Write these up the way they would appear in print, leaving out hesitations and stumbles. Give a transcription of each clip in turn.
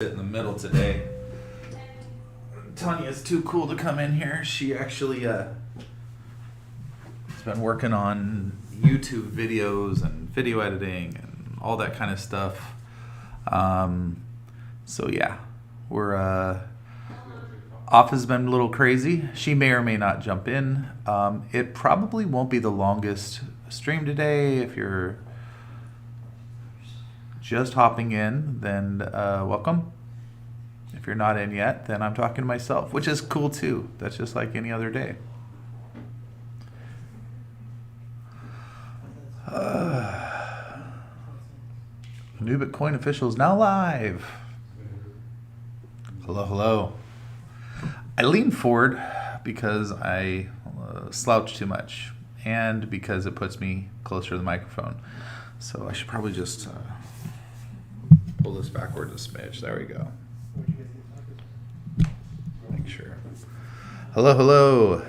In the middle today. Tanya's too cool to come in here. She actually has been working on YouTube videos and video editing and all that kind of stuff. So yeah, we're office has been a little crazy. She may or may not jump in. It probably won't be the longest stream today. If you're just hopping in, then welcome. If you're not in yet, then I'm talking to myself, which is cool too. That's just like any other day. Anubit Coin Official is now live. Hello, hello. I lean forward because I slouch too much and because it puts me closer to the microphone. So I should probably just pull this backwards a smidge. There we go. Make sure. Hello, hello.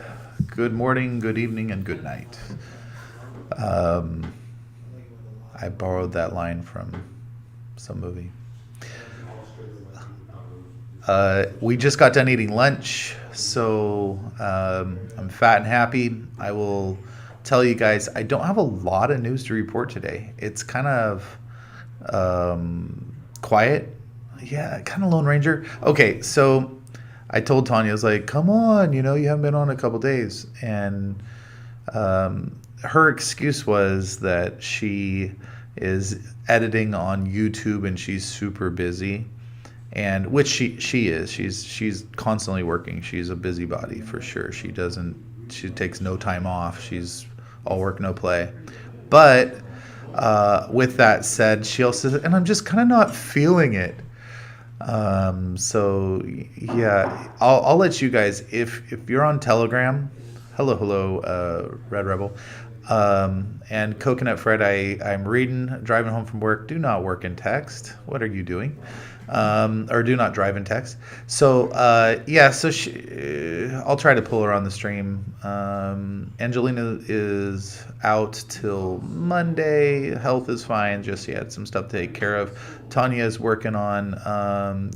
Good morning, good evening, and good night. I borrowed that line from some movie. We just got done eating lunch, so I'm fat and happy. I will tell you guys, I don't have a lot of news to report today. It's kind of quiet. Yeah, kind of Lone Ranger. Okay, so I told Tanya, I was like, come on, you haven't been on a couple days. And her excuse was that she is editing on YouTube and she's super busy. And which she is. She's constantly working. She's a busybody for sure. She takes no time off. She's all work, no play. But with that said, she also said, and I'm just kind of not feeling it. So yeah, I'll let you guys, if you're on Telegram, hello, Red Rebel, and Coconut Fred, I'm driving home from work. Do not work in text. What are you doing? Or do not drive in text. So yeah, so I'll try to pull her on the stream. Angelina is out till Monday. Health is fine. Just she had some stuff to take care of. Tanya is working on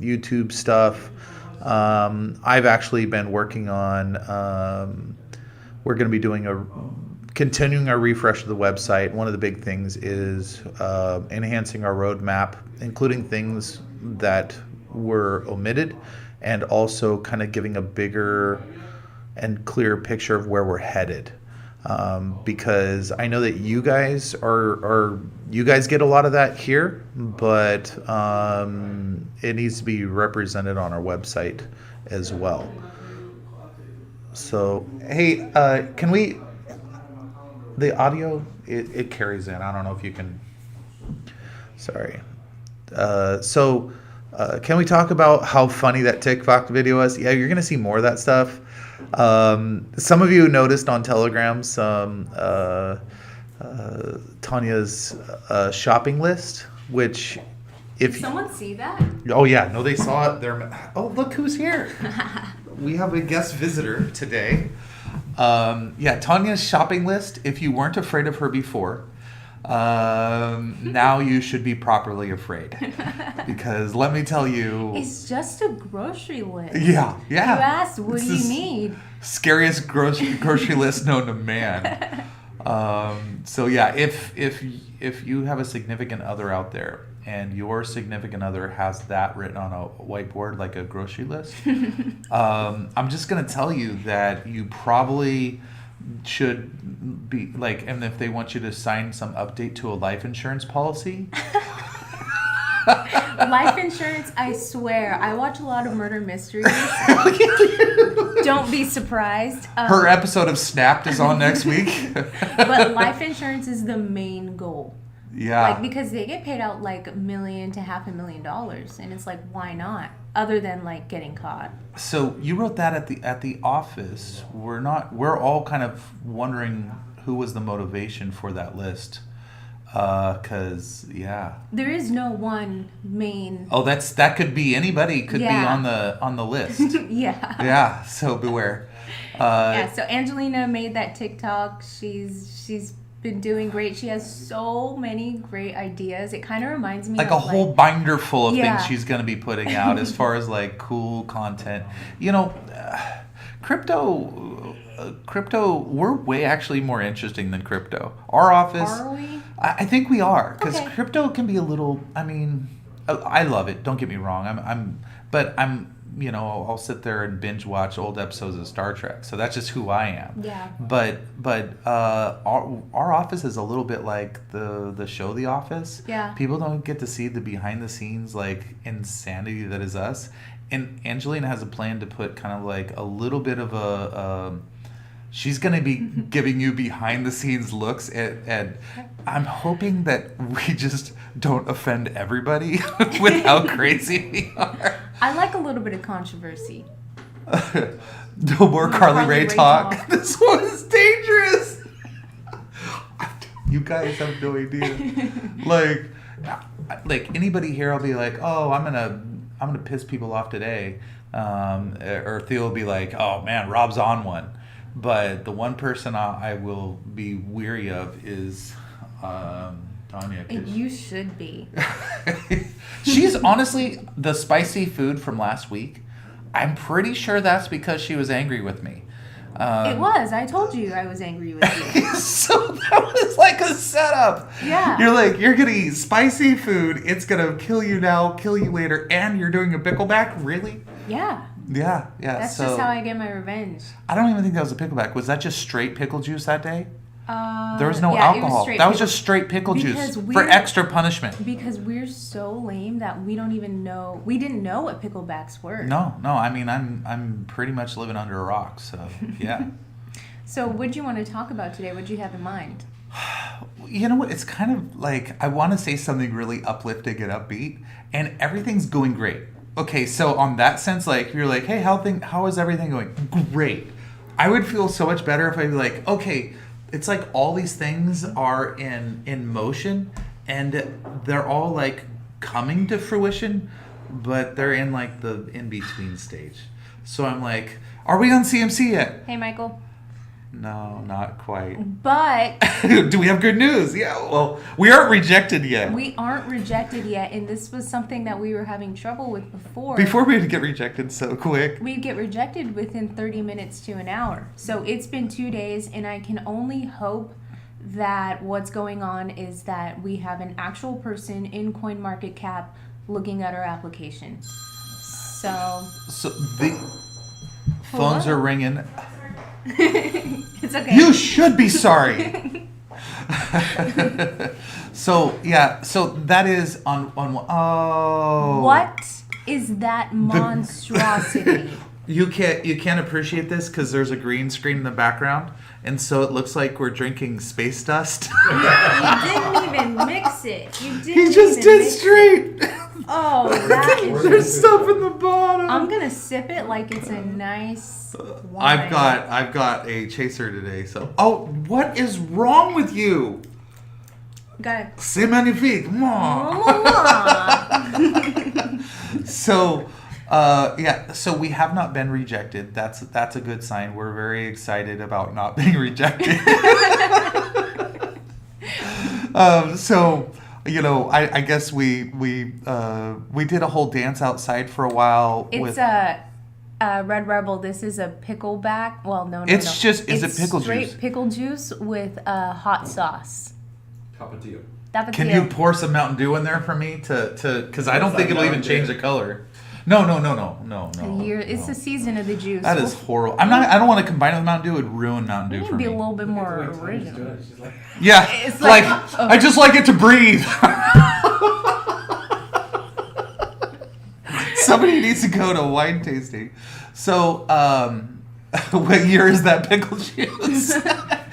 YouTube stuff. I've actually been working on. We're going to be continuing our refresh of the website. One of the big things is enhancing our roadmap, including things that were omitted, and also kind of giving a bigger and clearer picture of where we're headed. Because I know that you guys you guys get a lot of that here, but it needs to be represented on our website as well. So, hey, can we... The audio, it carries in. I don't know if you can... Sorry. So, can we talk about how funny that TikTok video was? Yeah, you're going to see more of that stuff. Some of you noticed on Telegram some Tanya's shopping list, which... Did someone see that? Oh, yeah. No, they saw it. Oh, look who's here. We have a guest visitor today. Yeah, Tanya's shopping list. If you weren't afraid of her before, now you should be properly afraid. Because let me tell you... It's just a grocery list. Yeah. You asked, what do you need? Scariest grocery list known to man. So yeah, if you have a significant other out there and your significant other has that written on a whiteboard like a grocery list, I'm just going to tell you that you probably should be like, and if they want you to sign some update to a life insurance policy. Life insurance, I swear, I watch a lot of murder mysteries. Don't be surprised. Her episode of Snapped is on next week. But life insurance is the main goal. Yeah. Like, because they get paid out like $1 million to $500,000, and it's like, why not? Other than like getting caught. So you wrote that at the office. We're all kind of wondering who was the motivation for that list. 'Cause yeah. There is no one main. Oh, that could be anybody. Could be on the list. Yeah. Yeah. So beware. Yeah. So Angelina made that TikTok. She's been doing great. She has so many great ideas. It kind of reminds me like of a whole binder full of Yeah. things she's going to be putting out as far as like cool content. You know, crypto, we're way actually more interesting than crypto. Our office, Are we? I think we are, because Okay. crypto can be a little. I mean, I love it. Don't get me wrong. But you know, I'll sit there and binge watch old episodes of Star Trek. So that's just who I am. Yeah. But our office is a little bit like the show The Office. Yeah. People don't get to see the behind the scenes like insanity that is us. And Angelina has a plan to put kind of like a little bit of a. She's going to be giving you behind the scenes looks and I'm hoping that we just don't offend everybody with how crazy we are. I like a little bit of controversy. No more Carly Rae talk. This one is dangerous. You guys have no idea. Like anybody here will be like, oh, I'm gonna piss people off today, or Theo will be like, oh man, Rob's on one. But the one person I will be weary of is Tanya. And you should be. She's honestly the spicy food from last week. I'm pretty sure that's because she was angry with me. It was. I told you I was angry with you. So that was like a setup. Yeah. You're like, you're going to eat spicy food. It's going to kill you now, kill you later. And you're doing a pickleback? Really? Yeah. Yeah. That's just how I get my revenge. I don't even think that was a pickleback. Was that just straight pickle juice that day? There was no yeah, it was alcohol. straight That was pickle- just straight pickle Because juice for extra punishment. Because we're so lame that we don't even know. We didn't know what picklebacks were. No. I mean, I'm pretty much living under a rock. So yeah. So what do you want to talk about today? What do you have in mind? You know what? It's kind of like I want to say something really uplifting and upbeat, and everything's going great. Okay, so on that sense, like you're like, hey, how is everything going? Great. I would feel so much better if I'd be like, okay, it's like all these things are in motion, and they're all like coming to fruition, but they're in like the in between stage. So I'm like, are we on CMC yet? Hey, Michael. No, not quite. But Do we have good news? Yeah, well, we aren't rejected yet. we aren't rejected yet, and this was something that we were having trouble with before. Before we would get rejected so quick. We'd get rejected within 30 minutes to an hour. So it's been 2 days, and I can only hope that what's going on is that we have an actual person in CoinMarketCap looking at our application. So The phones are ringing. it's okay. You should be sorry. So that is on oh. What is that monstrosity? You can't appreciate this because there's a green screen in the background, and so it looks like we're drinking space dust. You didn't even mix it. You didn't. He just even did mix straight. It. Oh, that is. There's stuff in the bottom. I'm gonna sip it like it's a nice wine. I've got a chaser today. So what is wrong with you? Got it. C'est magnifique. So, so we have not been rejected. That's a good sign. We're very excited about not being rejected. So, you know, I guess we did a whole dance outside for a while. It's a Red Rebel. This is a pickleback. Well, no. It's just it's it pickle straight juice? pickle juice with hot sauce. Tapatio. Can you pour some Mountain Dew in there for me to because I don't think it'll even change the color. No. It's the season of the juice. That is horrible. I don't want to combine it with Mountain Dew. It would ruin Mountain Dew It for would be me. a little bit more original. Yeah, It's like like- I just like it to breathe. Somebody needs to go to wine tasting. So, what year is that pickle juice?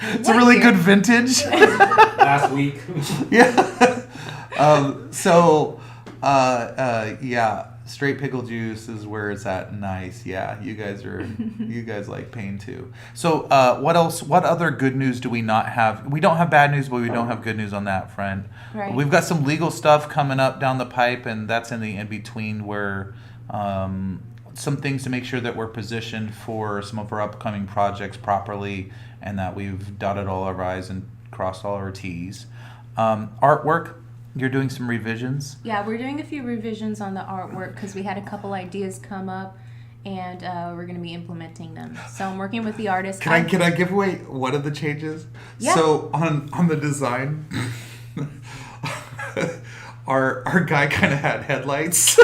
It's a really good vintage. Last week. Yeah. Yeah. Straight pickle juice is where it's at. Nice. Yeah. You guys like pain too. So, what else? What other good news do we not have? We don't have bad news, but we don't have good news on that front. Right. We've got some legal stuff coming up down the pipe, and that's in the in between where some things to make sure that we're positioned for some of our upcoming projects properly, and that we've dotted all our I's and crossed all our T's. Artwork, you're doing some revisions. Yeah, we're doing a few revisions on the artwork because we had a couple ideas come up, and we're going to be implementing them. So I'm working with the artist. Can I give away one of the changes? Yeah. So on the design, our guy kind of had headlights.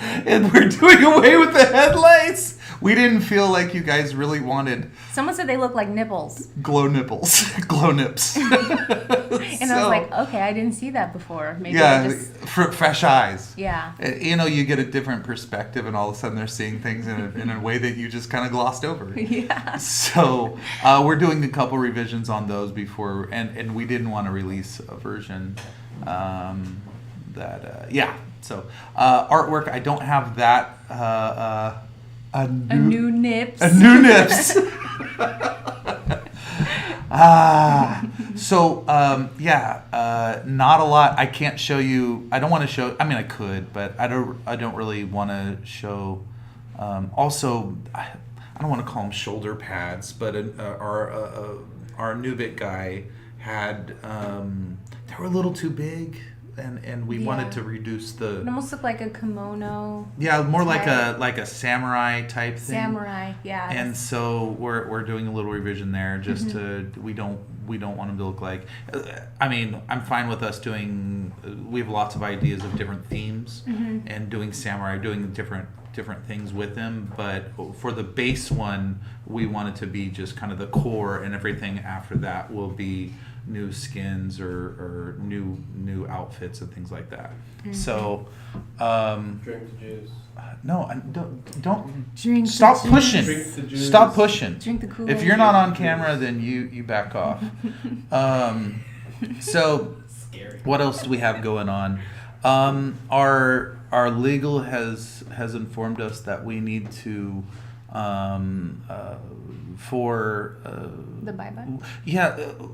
And we're doing away with the headlights. We didn't feel like you guys really wanted Someone said they look like nipples. glow nipples, glow nips. And I was like, okay, I didn't see that before. Maybe I yeah, just... fresh eyes. Yeah. You know, you get a different perspective, and all of a sudden they're seeing things in a way that you just kind of glossed over. Yeah. So we're doing a couple revisions on those before, and we didn't want to release a version So artwork, I don't have that. A new nips. A new nips. Not a lot. I can't show you. I don't want to show. I mean, I could, but I don't really want to show. Also, I don't want to call them shoulder pads, but our Anubit guy had. They were a little too big. And we wanted to reduce the. It almost looked like a kimono. Yeah, more like a samurai type thing. Samurai, yeah. And so we're doing a little revision there, just to we don't want them to look like. I mean, I'm fine with us doing. We have lots of ideas of different themes, and doing samurai, doing different things with them. But for the base one, we want it to be just kind of the core, and everything after that will be new skins or new outfits and things like that. So Drink the juice. no, don't Drink stop the pushing. Drink the juice. Stop pushing. Drink the Kool-Aid. If you're not on camera, then you back off. So Scary. what else do we have going on? Our legal has informed us that we need to for The buy button?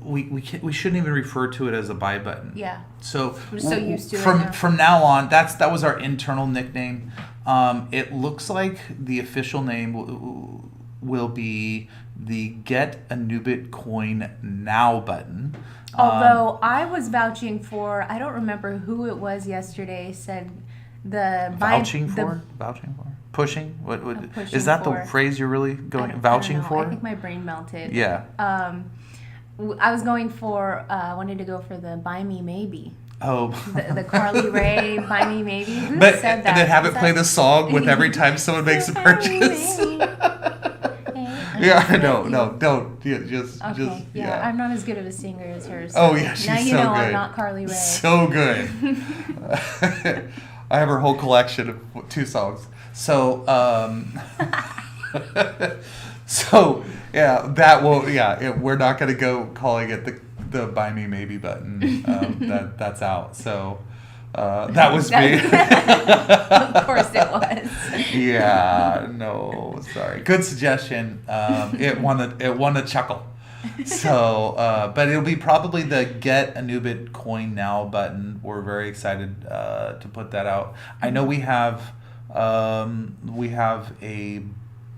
we shouldn't even refer to it as a buy button. Yeah. So We're so used to it from now. from now on, that was our internal nickname. It looks like the official name will be the Get Anubit Coin Now button. Although I was vouching for, I don't remember who it was yesterday, said the Vouching for? Pushing? What pushing is that for. the phrase you're really I going don't vouching know. for? I think my brain melted. Yeah. I was going for, wanted to go for the Buy Me Maybe. Oh. The Carly Rae Buy Me Maybe. Who But said that? and then have it Was play that- the song with every time someone makes a Buy me purchase. maybe. Yeah, no, don't. Yeah, just Okay, yeah, I'm not as good of a singer as her. So Oh yeah, she's now you so know good. I'm not Carly Rae. So good. I have her whole collection of 2 songs. So, so yeah, that will we're not gonna go calling it the Buy Me Maybe button. That's out. So that was me. Of course it was. Yeah, no, sorry. Good suggestion. It won a chuckle. So, but it'll be probably the Get Anubit Coin Now button. We're very excited to put that out. I know we have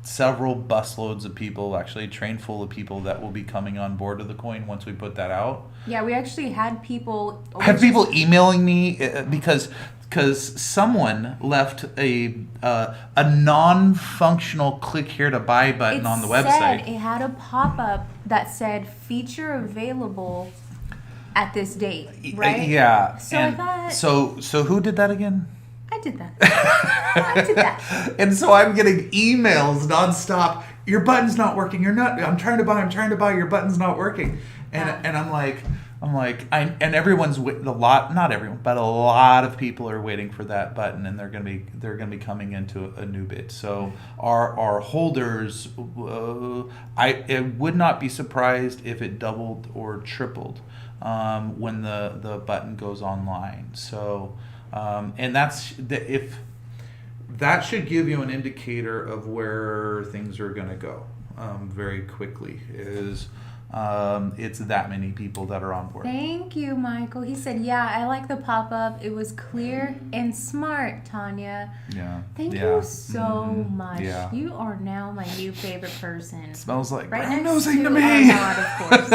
several busloads of people, actually a train full of people that will be coming on board to the coin once we put that out. Yeah, we actually had people. I had people emailing me because someone left a non-functional click here to buy button on the website. It had a pop-up that said feature available at this date, right? Yeah. So and I thought. So who did that again? I did that. I did that. And so I'm getting emails nonstop. Your button's not working. I'm trying to buy. Your button's not working. And I'm like, and everyone's not everyone, but a lot of people are waiting for that button, and they're gonna be coming into a new bit. So our holders, I would not be surprised if it doubled or tripled when the button goes online. So. And if that should give you an indicator of where things are going to go very quickly. Is it's that many people that are on board. Thank you, Michael. He said, yeah, I like the pop-up. It was clear and smart, Tanya. Yeah. Thank Yeah. you so much. Yeah. You are now my new favorite person. Smells like Right ground next nosing to to me. our God, of course.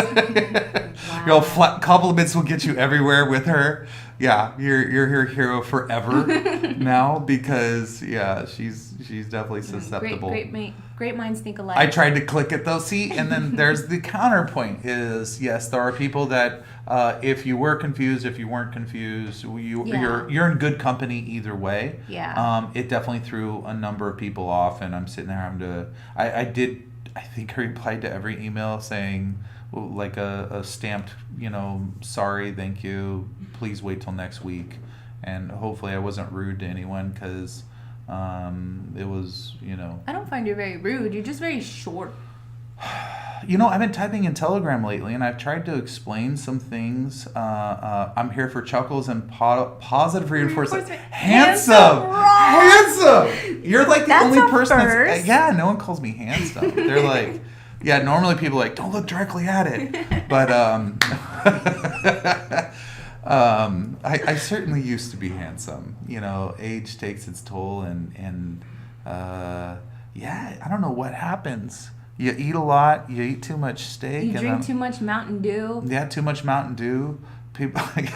Wow. Your compliments will get you everywhere with her. Yeah, you're her hero forever now because she's definitely susceptible. Great minds think alike. I tried to click it though. See, and then there's the counterpoint is yes, there are people that if you were confused, if you weren't confused, you're in good company either way. Yeah. It definitely threw a number of people off, and I'm sitting there having to. I think I replied to every email saying like a stamped, sorry, thank you, please wait till next week, and hopefully I wasn't rude to anyone because. It was, I don't find you very rude. You're just very short. I've been typing in Telegram lately, and I've tried to explain some things. I'm here for chuckles and positive reinforcement. Handsome! You're like the That's only a person first. no one calls me handsome. They're like, normally people are like, don't look directly at it. But, I certainly used to be handsome. Age takes its toll, and I don't know what happens. You eat a lot. You eat too much steak. You drink too much Mountain Dew. Yeah, too much Mountain Dew. People like,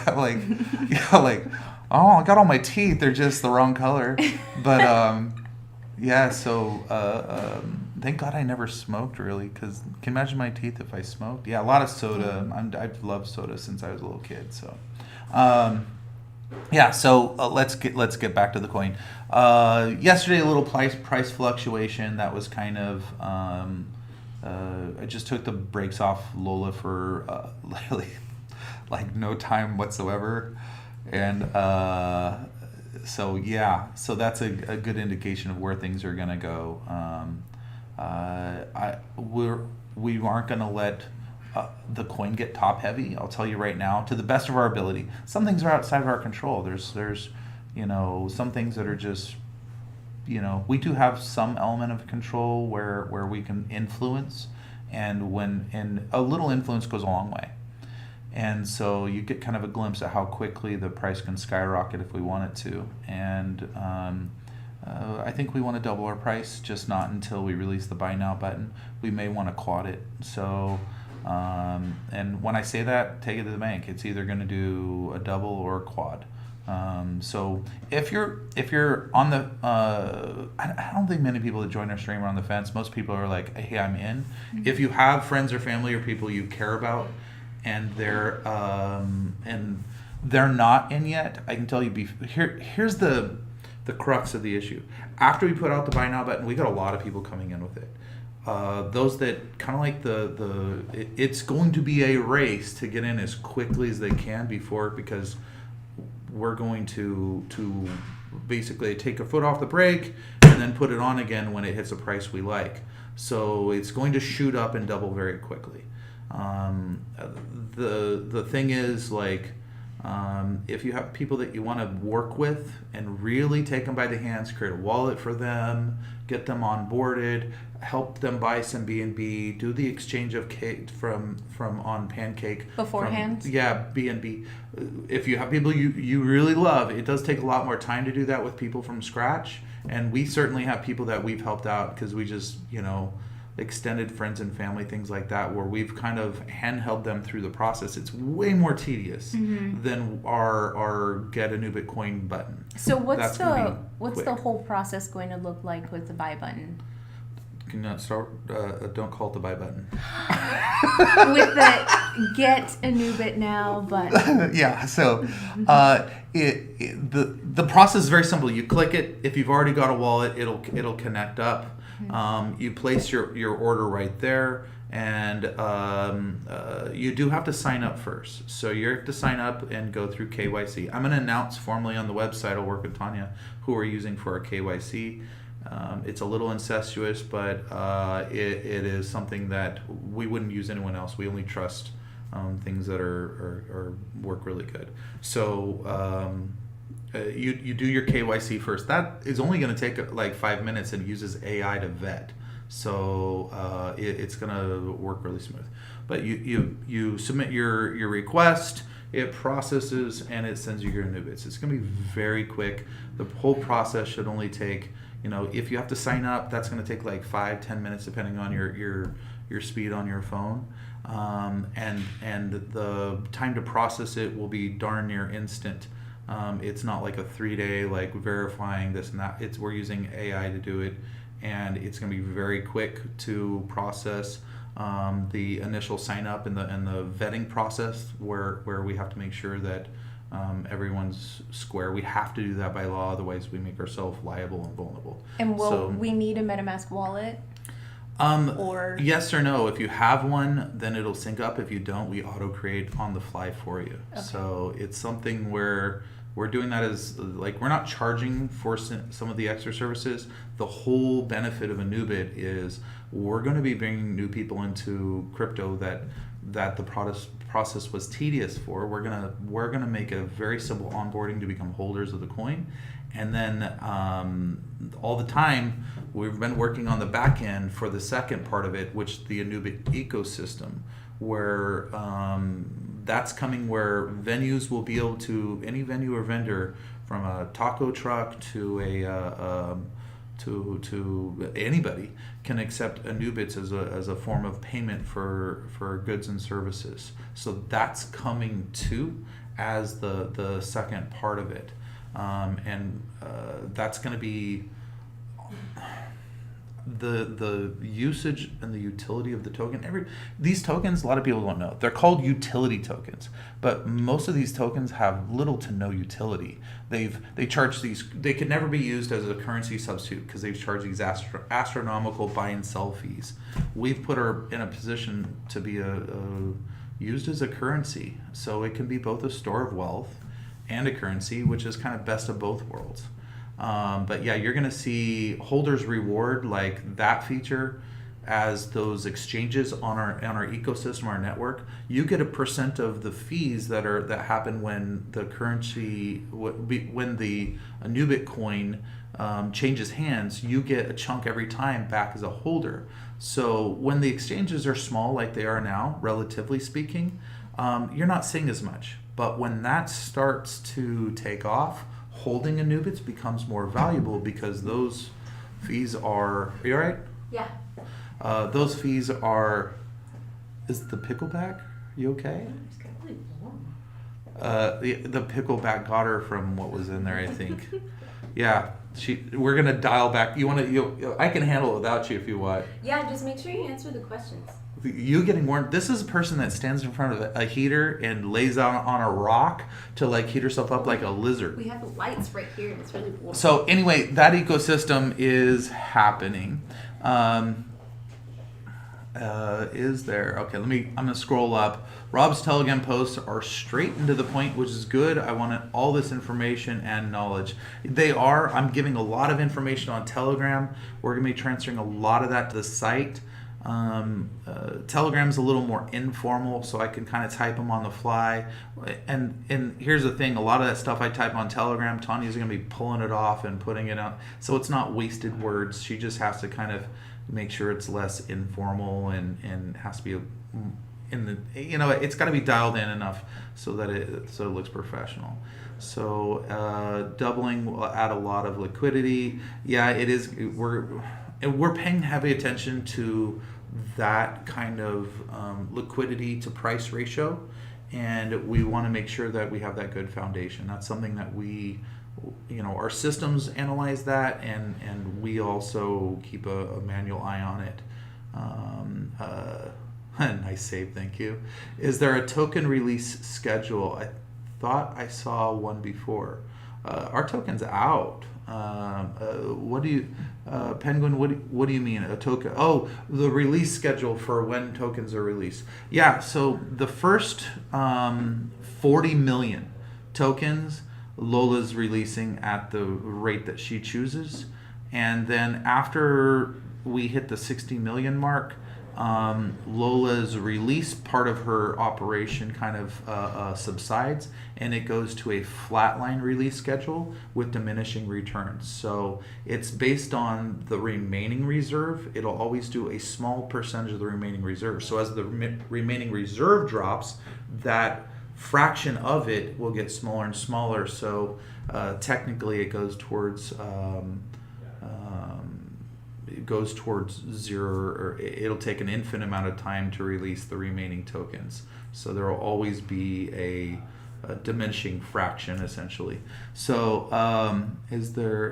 oh, I got all my teeth. They're just the wrong color. But so thank God I never smoked really, because can you imagine my teeth if I smoked? Yeah, a lot of soda. I've loved soda since I was a little kid. So. Let's get back to the coin. Yesterday, a little price fluctuation that was kind of. I just took the brakes off Lola for literally like no time whatsoever, and so that's a good indication of where things are gonna go. We aren't gonna let. The coin get top heavy. I'll tell you right now, to the best of our ability. Some things are outside of our control. There's some things that are just, we do have some element of control where we can influence, and a little influence goes a long way. And so you get kind of a glimpse at how quickly the price can skyrocket if we want it to. And I think we want to double our price, just not until we release the buy now button. We may want to quad it. So. And when I say that, take it to the bank. It's either going to do a double or a quad. So if you're on the, I don't think many people that join our stream are on the fence. Most people are like, hey, I'm in. Mm-hmm. If you have friends or family or people you care about, and they're not in yet, I can tell you. Here's the crux of the issue. After we put out the buy now button, we got a lot of people coming in with it. Those that kind of like it's going to be a race to get in as quickly as they can because we're going to basically take a foot off the brake and then put it on again when it hits a price we like. So it's going to shoot up and double very quickly. The thing is, like, if you have people that you want to work with and really take them by the hands, create a wallet for them, get them onboarded, help them buy some B&B, do the exchange of cake from on Pancake beforehand. B&B. If you have people you really love, it does take a lot more time to do that with people from scratch. And we certainly have people that we've helped out because we just extended friends and family, things like that, where we've kind of handheld them through the process. It's way more tedious than our get Anubit coin button. So what's the whole process going to look like with the buy button? Can you start? Don't call it the buy button. With the get Anubit now button. Yeah. So the process is very simple. You click it. If you've already got a wallet, it'll connect up. You place your order right there, and you do have to sign up first. So you have to sign up and go through KYC. I'm going to announce formally on the website. I'll work with Tanya, who we're using for our KYC. It's a little incestuous, but it is something that we wouldn't use anyone else. We only trust things that are work really good. So you do your KYC first. That is only going to take like 5 minutes and uses AI to vet. So it's going to work really smooth. But you submit your request, it processes, and it sends you your Anubits. It's going to be very quick. The whole process should only take, if you have to sign up, that's going to take like 5-10 minutes depending on your speed on your phone. And the time to process it will be darn near instant. It's not like a 3-day like verifying this and that. We're using AI to do it, and it's going to be very quick to process the initial sign up and the vetting process where we have to make sure that everyone's square. We have to do that by law, otherwise we make ourselves liable and vulnerable. And will we need a MetaMask wallet? Or yes or no. If you have one, then it'll sync up. If you don't, we auto create on the fly for you. Okay. So it's something where we're doing that as like, we're not charging for some of the extra services. The whole benefit of Anubit is we're going to be bringing new people into crypto that the process was tedious for. We're gonna make a very simple onboarding to become holders of the coin, and then all the time we've been working on the back end for the second part of it, which the Anubit ecosystem, where that's coming, where venues will be able to, any venue or vendor, from a taco truck to to anybody, can accept Anubits as a form of payment for goods and services. So that's coming too as the second part of it, and that's going to be the usage and the utility of the token. These tokens, a lot of people don't know, they're called utility tokens, but most of these tokens have little to no utility. They charge these, they could never be used as a currency substitute because they've charged these astronomical buy and sell fees. We've put her in a position to be used as a currency, so it can be both a store of wealth and a currency, which is kind of best of both worlds. But yeah, you're going to see holders reward like that feature as those exchanges on our ecosystem, our network. You get a % of the fees that happen when the currency, when the Anubit coin changes hands. You get a chunk every time back as a holder. So when the exchanges are small like they are now, relatively speaking, you're not seeing as much. But when that starts to take off, holding Anubits becomes more valuable because those fees are you all right? Yeah. Those fees are, is the pickleback, you okay? It's got really warm. The pickleback got her from what was in there, I think. Yeah, we're gonna dial back. I can handle it without you if you want. Yeah, just make sure you answer the questions. You getting warm? This is a person that stands in front of a heater and lays out on a rock to like heat herself up like a lizard. We have the lights right here and it's really warm. So anyway, that ecosystem is happening. Is there? Okay, I'm gonna scroll up. Rob's Telegram posts are straight and to the point, which is good. I wanted all this information and knowledge. They are. I'm giving a lot of information on Telegram. We're gonna be transferring a lot of that to the site. Telegram's a little more informal, so I can kind of type them on the fly. And here's the thing: a lot of that stuff I type on Telegram, Tanya's gonna be pulling it off and putting it out, so it's not wasted words. She just has to kind of make sure it's less informal and has to be it's got to be dialed in enough so that it looks professional. So doubling will add a lot of liquidity. Yeah, it is. We're paying heavy attention to that kind of liquidity to price ratio, and we want to make sure that we have that good foundation. That's something that we, our systems analyze that, and we also keep a manual eye on it. Nice save, thank you. Is there a token release schedule? I thought I saw one before. Our token's out. What do you, Penguin? What do you mean a token? Oh, the release schedule for when tokens are released. Yeah. So the first 40 million tokens, Lola's releasing at the rate that she chooses, and then after we hit the 60 million mark, Lola's release part of her operation kind of subsides, and it goes to a flatline release schedule with diminishing returns. So it's based on the remaining reserve. It'll always do a small percentage of the remaining reserve. So as the remaining reserve drops, that fraction of it will get smaller and smaller. So technically, it goes towards zero, or it'll take an infinite amount of time to release the remaining tokens. So there will always be a diminishing fraction, essentially. So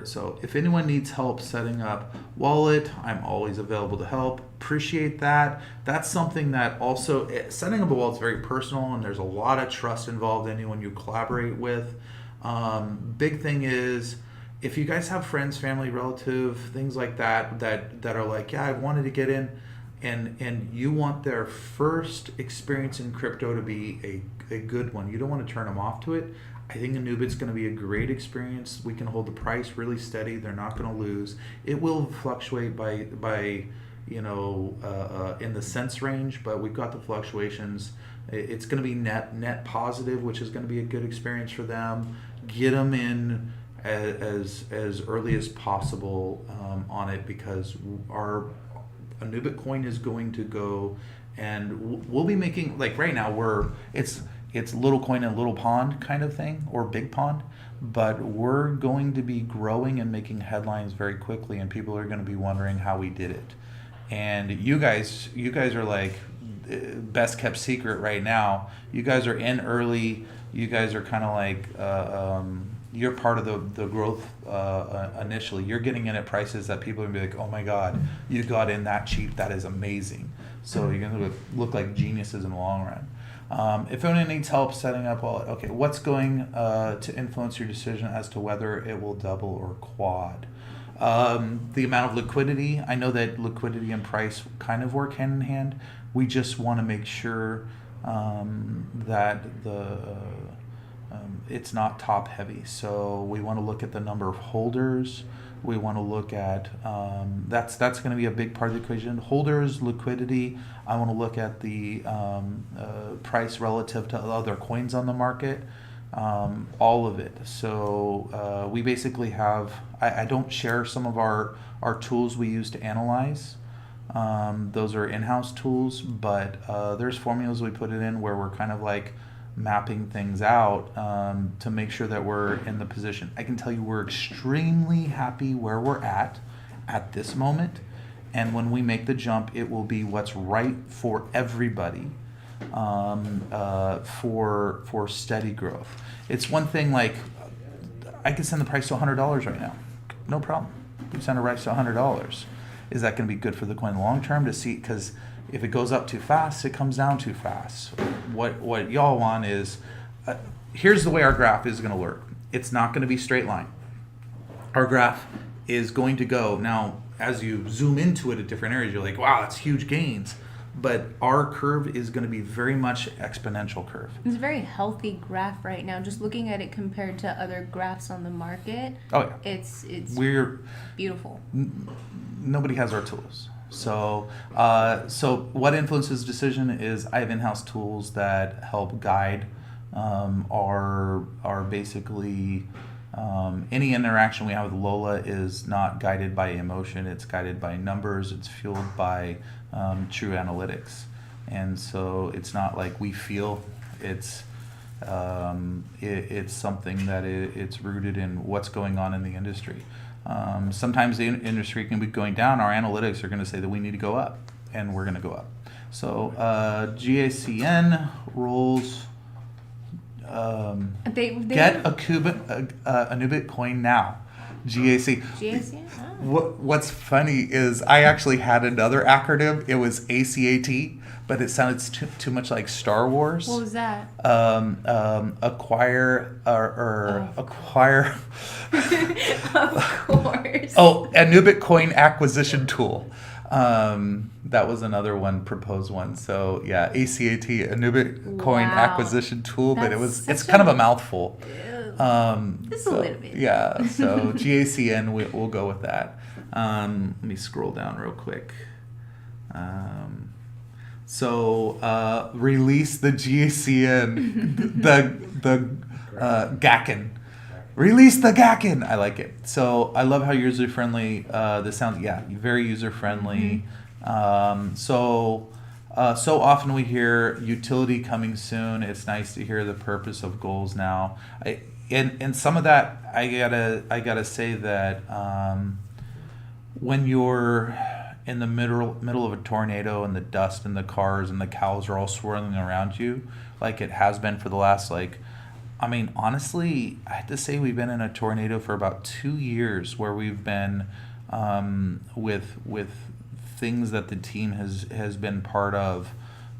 so if anyone needs help setting up wallet, I'm always available to help. Appreciate that. That's something that also, setting up a wallet is very personal, and there's a lot of trust involved in anyone you collaborate with. Big thing is, if you guys have friends, family, relative, things like that are like, yeah, I wanted to get in, and you want their first experience in crypto to be a good one. You don't want to turn them off to it. I think Anubit's going to be a great experience. We can hold the price really steady. They're not going to lose. It will fluctuate by in the cents range, but we've got the fluctuations. It's going to be net positive, which is going to be a good experience for them. Get them in as early as possible on it, because our Anubit coin is going to go, and we'll be making, like right now it's little coin in a little pond kind of thing, or big pond, but we're going to be growing and making headlines very quickly, and people are going to be wondering how we did it. And you guys are like best kept secret right now. You guys are in early. You guys are kind of like you're part of the growth initially. You're getting in at prices that people are going to be like, oh my God, you got in that cheap. That is amazing. So you're going to look like geniuses in the long run. If anyone needs help setting up wallet, okay, what's going to influence your decision as to whether it will double or quad? The amount of liquidity. I know that liquidity and price kind of work hand in hand. We just want to make sure that it's not top heavy. So we want to look at the number of holders. We want to look at that's going to be a big part of the equation. Holders, liquidity. I want to look at the price relative to other coins on the market. All of it. So we basically have, I don't share some of our tools we use to analyze. Those are in-house tools, but there's formulas we put it in where we're kind of like mapping things out to make sure that we're in the position. I can tell you we're extremely happy where we're at this moment, and when we make the jump, it will be what's right for everybody for steady growth. It's one thing, like I can send the price to $100 right now, no problem. We send a price to $100. Is that going to be good for the coin long term to see? Because if it goes up too fast, it comes down too fast. What y'all want is, here's the way our graph is going to work. It's not going to be straight line. Our graph is going to go, now as you zoom into it at different areas, you're like, wow, that's huge gains. But our curve is going to be very much exponential curve. It's a very healthy graph right now. Just looking at it compared to other graphs on the market, oh yeah, it's we're beautiful. Nobody has our tools. So what influences decision is I have in-house tools that help guide our basically any interaction we have with Lola is not guided by emotion. It's guided by numbers. It's fueled by true analytics, and so it's not like we feel. It's something that it's rooted in what's going on in the industry. Sometimes the industry can be going down. Our analytics are going to say that we need to go up, and we're going to go up. So GACN rules. Get a Anubit coin now. GAC. GACN? What's funny is I actually had another acronym. It was ACAT, but it sounded too much like Star Wars. What was that? Acquire or acquire. Of course. Oh, Anubit coin acquisition tool. That was another one, proposed one. So yeah, ACAT, Anubit coin acquisition tool, but it's kind of a mouthful. Just a little bit. Yeah, so GACN, we'll go with that. Let me scroll down real quick. So release the GCN, the Gakken. Release the Gakken. I like it. So I love how user friendly this sounds. Yeah, very user friendly. So often we hear utility coming soon. It's nice to hear the purpose of goals now. And some of that I gotta say that when you're in the middle of a tornado and the dust and the cars and the cows are all swirling around you, like it has been for the last honestly, I have to say we've been in a tornado for about 2 years where we've been with things that the team has been part of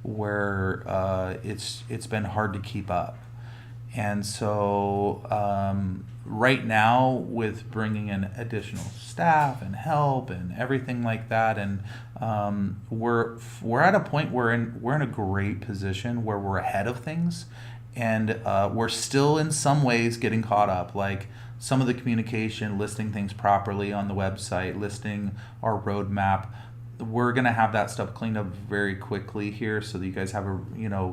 where it's been hard to keep up. And so right now with bringing in additional staff and help and everything like that, and we're at a point where we're in a great position where we're ahead of things, and we're still in some ways getting caught up, like some of the communication, listing things properly on the website, listing our roadmap. We're going to have that stuff cleaned up very quickly here so that you guys have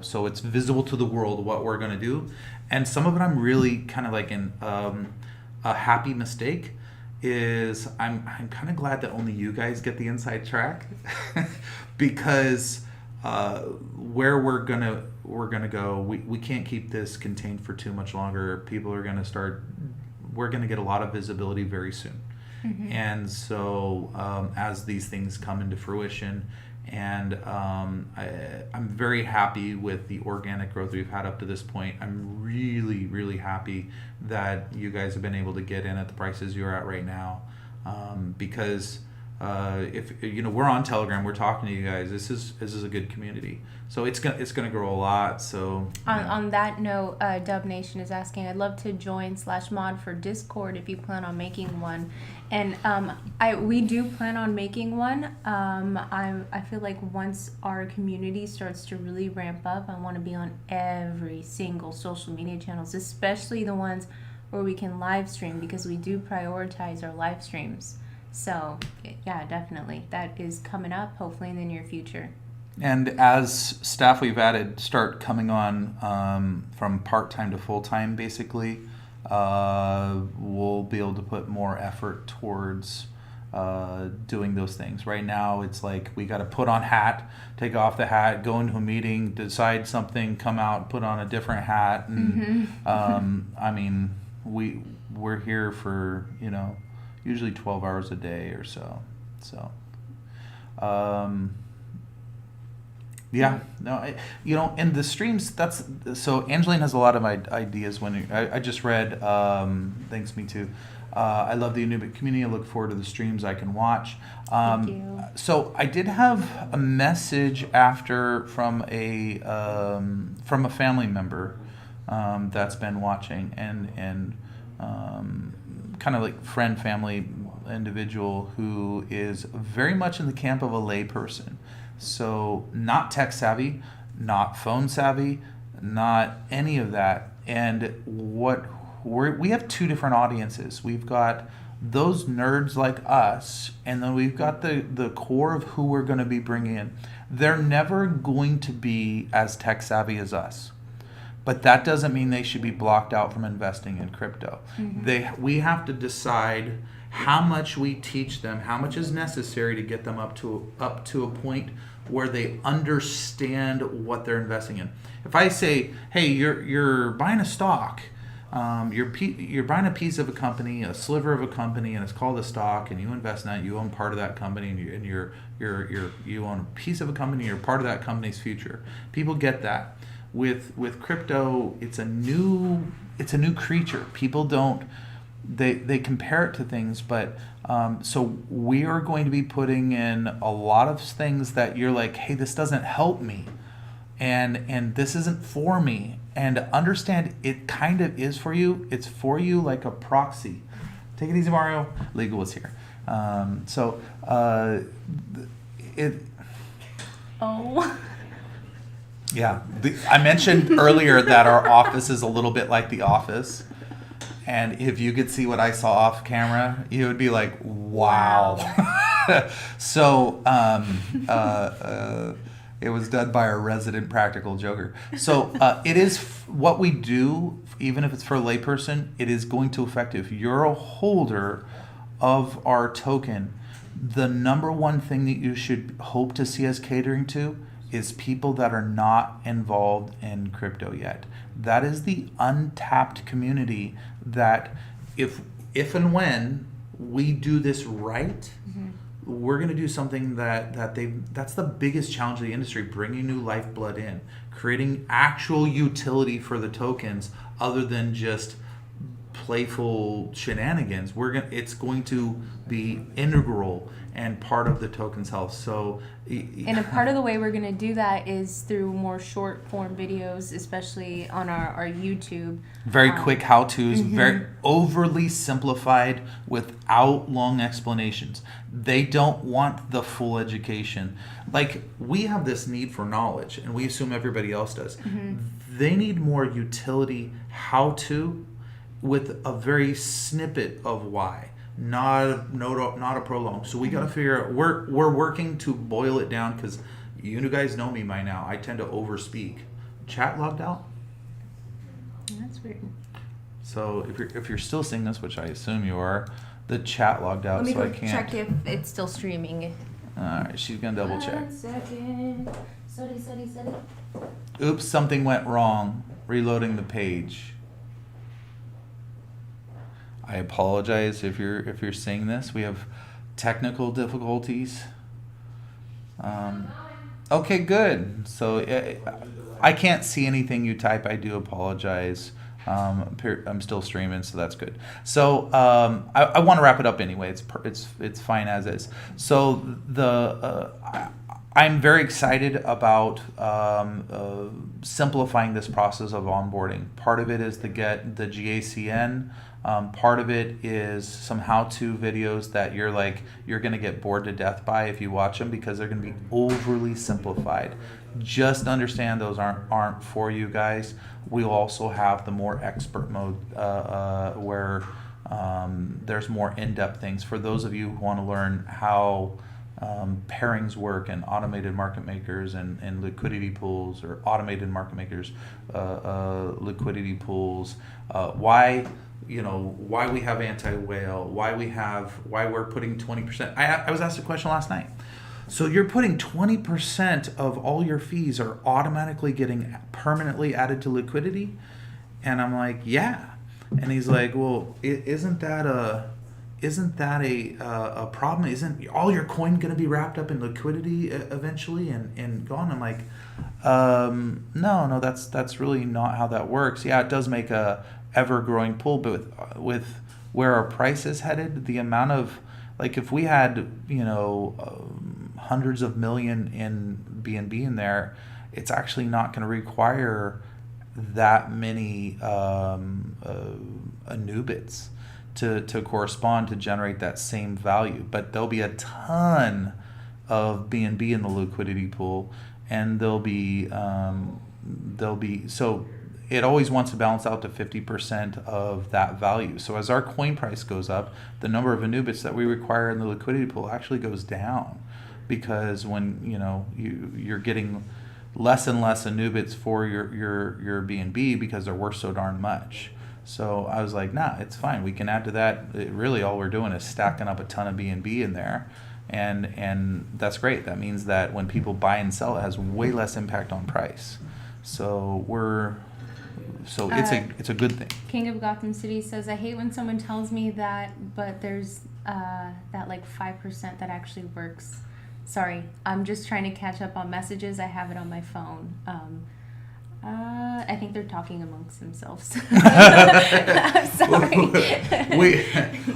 so it's visible to the world what we're going to do. And some of it I'm really kind of like in a happy mistake is I'm kind of glad that only you guys get the inside track because where we're gonna go, we can't keep this contained for too much longer. People are going to we're going to get a lot of visibility very soon. And so as these things come into fruition, and I'm very happy with the organic growth we've had up to this point. I'm really, really happy that you guys have been able to get in at the prices you're at right now, because if we're on Telegram, we're talking to you guys. This is a good community, so it's gonna grow a lot. So on that note, Dub Nation is asking, I'd love to join /mod for Discord if you plan on making one. And we do plan on making one. I feel like once our community starts to really ramp up, I want to be on every single social media channels, especially the ones where we can live stream, because we do prioritize our live streams. So yeah, definitely that is coming up hopefully in the near future. And as staff we've added start coming on from part-time to full-time, basically, we'll be able to put more effort towards doing those things. Right now it's like we got to put on hat, take off the hat, go into a meeting, decide something, come out, put on a different hat, and we're here for usually 12 hours a day or so. And the streams, so Angeline has a lot of ideas. I just read, thanks, me too. I love the Anubit community. I look forward to the streams I can watch. Thank you. So I did have a message after from a family member that's been watching, and kind of like friend, family individual who is very much in the camp of a lay person. So not tech savvy, not phone savvy, not any of that. And we have two different audiences. We've got those nerds like us, and then we've got the core of who we're going to be bringing in. They're never going to be as tech savvy as us. But that doesn't mean they should be blocked out from investing in crypto. We have to decide how much we teach them, how much is necessary to get them up to a point where they understand what they're investing in. If I say, hey, you're buying a stock, you're buying a piece of a company, a sliver of a company, and it's called a stock, and you invest in that, you own part of that company, and you own a piece of a company, you're part of that company's future. People get that. With crypto, it's a new creature. People don't. They compare it to things, but so we are going to be putting in a lot of things that you're like, hey, this doesn't help me, and this isn't for me. And understand, it kind of is for you. It's for you like a proxy. Take it easy, Mario. Legal is here. Oh. Yeah, I mentioned earlier that our office is a little bit like The Office. And if you could see what I saw off camera, you would be like, wow. So, It was done by our resident practical joker. So it is what we do, even if it's for a layperson, it is going to affect. If you're a holder of our token, the number one thing that you should hope to see us catering to is people that are not involved in crypto yet. That is the untapped community that if and when we do this right, we're going to do something that's the biggest challenge of the industry, bringing new lifeblood in, creating actual utility for the tokens other than just playful shenanigans. It's going to be integral and part of the token's health. So, and a part of the way we're going to do that is through more short form videos, especially on our YouTube. Very quick how-tos, very overly simplified without long explanations. They don't want the full education. Like, we have this need for knowledge, and we assume everybody else does. They need more utility how-to with a very snippet of why. Not a prolong. So we got to figure out. We're working to boil it down because you guys know me by now. I tend to overspeak. Chat logged out. That's weird. So if you're still seeing this, which I assume you are, the chat logged out. Let me So go I can't. check if it's still streaming. All right, she's gonna double check. 1 second. Sorry. Oops, something went wrong. Reloading the page. I apologize if you're seeing this. We have technical difficulties. Okay, good. So I can't see anything you type. I do apologize. I'm still streaming, so that's good. So I want to wrap it up anyway. It's fine as is. So I'm very excited about simplifying this process of onboarding. Part of it is to get the GACN. Part of it is some how-to videos that you're going to get bored to death by if you watch them because they're going to be overly simplified. Just understand those aren't for you guys. We'll also have the more expert mode where there's more in-depth things for those of you who want to learn how pairings work and automated market makers and liquidity pools, or automated market makers, liquidity pools, why we have anti-whale, why we're putting 20%. I was asked a question last night. So you're putting 20% of all your fees are automatically getting permanently added to liquidity? And I'm like, yeah. And he's like, well, isn't that a problem? Isn't all your coin going to be wrapped up in liquidity eventually and gone? I'm like, no, that's really not how that works. Yeah, it does make a ever-growing pool, but with where our price is headed, the amount of, like, if we had hundreds of million in BNB in there, it's actually not going to require that many Anubits to correspond to generate that same value. But there'll be a ton of BNB in the liquidity pool, and there'll be so it always wants to balance out to 50% of that value. So as our coin price goes up, the number of Anubits that we require in the liquidity pool actually goes down, because when you're getting less and less Anubits for your BNB because they're worth so darn much. So I was like, nah, it's fine. We can add to that. Really, all we're doing is stacking up a ton of BNB in there, and that's great. That means that when people buy and sell, it has way less impact on price. So it's a good thing. King of Gotham City says, I hate when someone tells me that, but there's that like 5% that actually works. Sorry, I'm just trying to catch up on messages. I have it on my phone. I think they're talking amongst themselves. I'm sorry.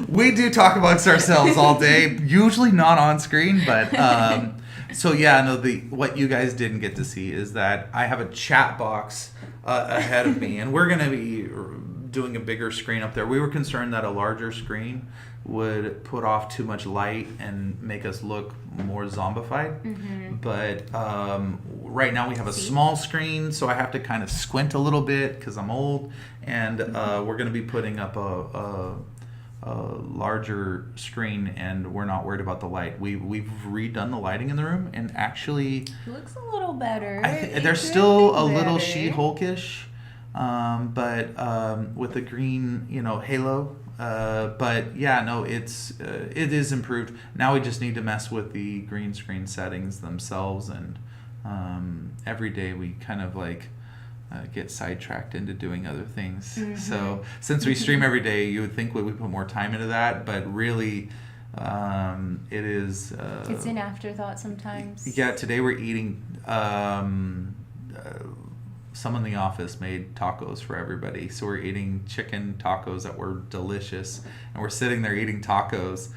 we do talk amongst ourselves all day, usually not on screen, but so yeah, no. What you guys didn't get to see is that I have a chat box ahead of me, and we're gonna be doing a bigger screen up there. We were concerned that a larger screen would put off too much light and make us look more zombified. Mm-hmm. But right now we have a small screen, so I have to kind of squint a little bit because I'm old, and we're going to be putting up a larger screen, and we're not worried about the light. We've redone the lighting in the room, and actually, Looks a little better. It there's could still be a little better. She-Hulkish, but with the green, halo. But yeah, no, it is improved. Now we just need to mess with the green screen settings themselves, and every day we kind of like get sidetracked into doing other things. Mm-hmm. So since we stream every day, you would think we would put more time into that, but really, it is. It's an afterthought sometimes. Yeah, today we're eating. Someone in the office made tacos for everybody, so we're eating chicken tacos that were delicious, and we're sitting there eating tacos.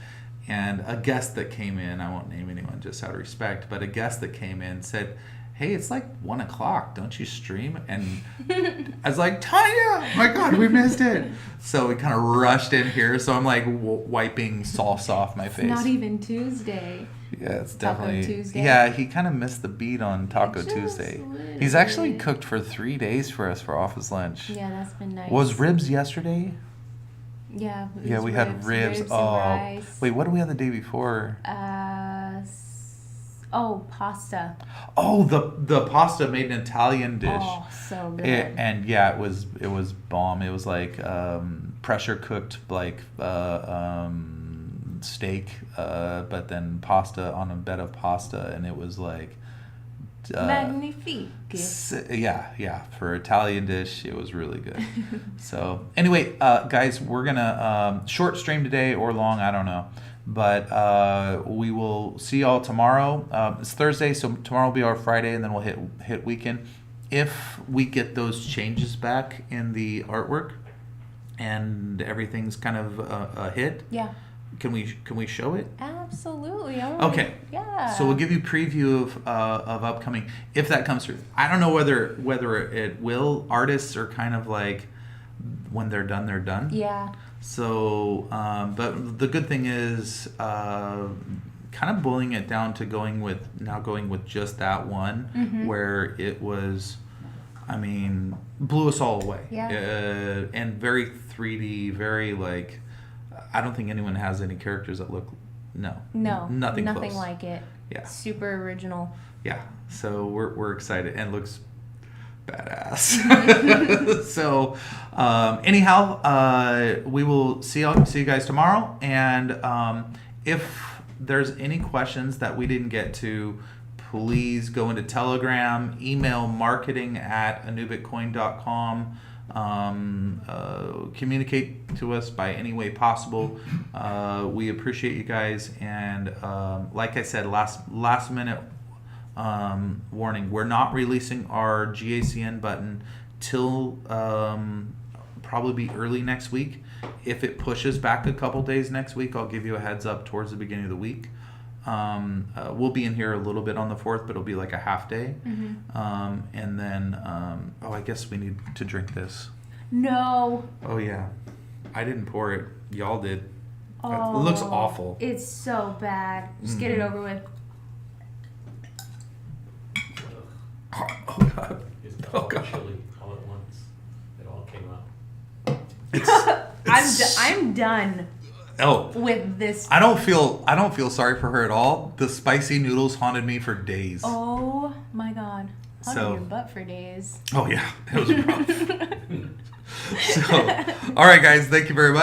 And a guest that came in, I won't name anyone just out of respect, but a guest that came in said, "Hey, it's like 1:00. Don't you stream?" And I was like, "Tanya, my God, we missed it." So we kind of rushed in here. So I'm like wiping sauce off my face. Not even Tuesday. Yeah, it's Taco definitely. Tuesday. Yeah, he kind of missed the beat on Taco Just Tuesday. a He's little actually bit. cooked for 3 days for us for office lunch. Yeah, that's been nice. Was ribs yesterday? Yeah. It Yeah, was we had ribs. and Oh, rice. wait, what did we have the day before? Pasta. Oh, the pasta made an Italian dish. Oh, so good. And yeah, it was bomb. It was like pressure cooked like steak, but then pasta on a bed of pasta, and it was like Magnifique. yeah, for Italian dish, it was really good. So anyway, guys, we're gonna short stream today or long, I don't know, but we will see y'all tomorrow. It's Thursday, so tomorrow will be our Friday, and then we'll hit weekend. If we get those changes back in the artwork and everything's kind of a hit, Yeah. can we show it? Absolutely. Okay. Yeah. So we'll give you a preview of upcoming, if that comes through. I don't know whether it will. Artists are kind of like, when they're done, they're done. Yeah. So, but the good thing is, kind of boiling it down to going with just that one, Mm-hmm. where it was, blew us all away. Yeah. And very 3D, very like, I don't think anyone has any characters that look, nothing close. like it. Yeah. Super original. Yeah, so we're excited, and it looks badass. So anyhow, we will see you guys tomorrow, and if there's any questions that we didn't get to, please go into Telegram, email marketing@anubitcoin.com. Communicate to us by any way possible. We appreciate you guys, and like I said, last minute warning, we're not releasing our GACN button till probably be early next week. If it pushes back a couple days next week, I'll give you a heads up towards the beginning of the week. We'll be in here a little bit on the 4th, but it'll be like a half day. Mm-hmm. And then, I guess we need to drink this. No. Oh yeah, I didn't pour it. Y'all did. Oh, It looks awful. It's so bad. Just get it Mhm. over with. Oh God. It's Oh, God. chili all at once. It all came out. I'm done Oh, with this. I don't feel sorry for her at all. The spicy noodles haunted me for days. Oh my God. I'll So- do your butt for days. Oh yeah, it was rough. So, all right, guys, thank you very much.